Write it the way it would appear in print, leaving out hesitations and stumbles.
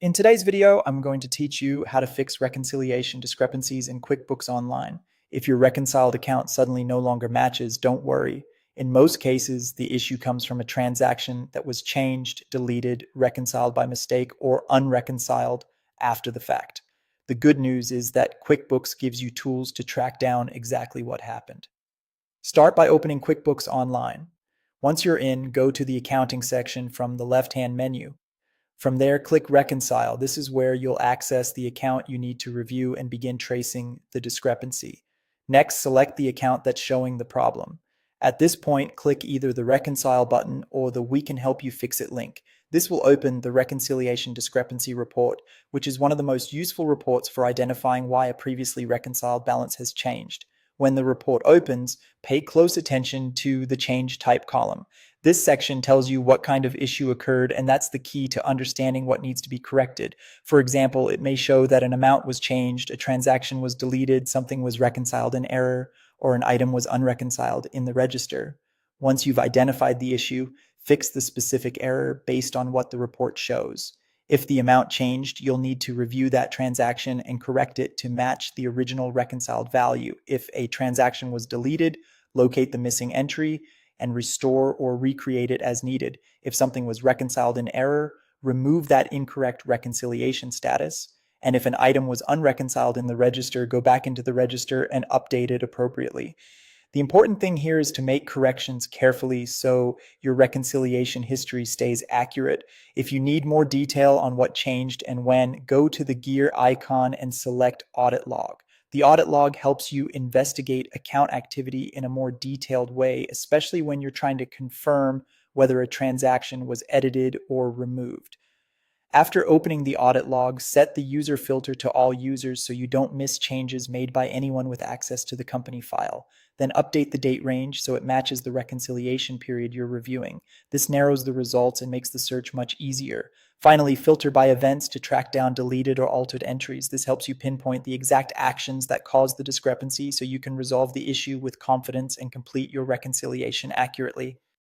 In today's video, I'm going to teach you how to fix reconciliation discrepancies in QuickBooks Online. If your reconciled account suddenly no longer matches, don't worry. In most cases, the issue comes from a transaction that was changed, deleted, reconciled by mistake, or unreconciled after the fact. The good news is that QuickBooks gives you tools to track down exactly what happened. Start by opening QuickBooks Online. Once you're in, go to the accounting section from the left-hand menu. From there, click Reconcile. This is where you'll access the account you need to review and begin tracing the discrepancy. Next, select the account that's showing the problem. At this point, click either the Reconcile button or the We Can Help You Fix It link. This will open the Reconciliation Discrepancy Report, which is one of the most useful reports for identifying why a previously reconciled balance has changed. When the report opens, pay close attention to the Change Type column. This section tells you what kind of issue occurred, and that's the key to understanding what needs to be corrected. For example, it may show that an amount was changed, a transaction was deleted, something was reconciled in error, or an item was unreconciled in the register. Once you've identified the issue, fix the specific error based on what the report shows. If the amount changed, you'll need to review that transaction and correct it to match the original reconciled value. If a transaction was deleted, locate the missing entry and restore or recreate it as needed. If something was reconciled in error, remove that incorrect reconciliation status. And if an item was unreconciled in the register, go back into the register and update it appropriately. The important thing here is to make corrections carefully so your reconciliation history stays accurate. If you need more detail on what changed and when, go to the gear icon and select Audit Log. The audit log helps you investigate account activity in a more detailed way, especially when you're trying to confirm whether a transaction was edited or removed. After opening the audit log, set the user filter to all users so you don't miss changes made by anyone with access to the company file. Then update the date range so it matches the reconciliation period you're reviewing. This narrows the results and makes the search much easier. Finally, filter by events to track down deleted or altered entries. This helps you pinpoint the exact actions that caused the discrepancy so you can resolve the issue with confidence and complete your reconciliation accurately.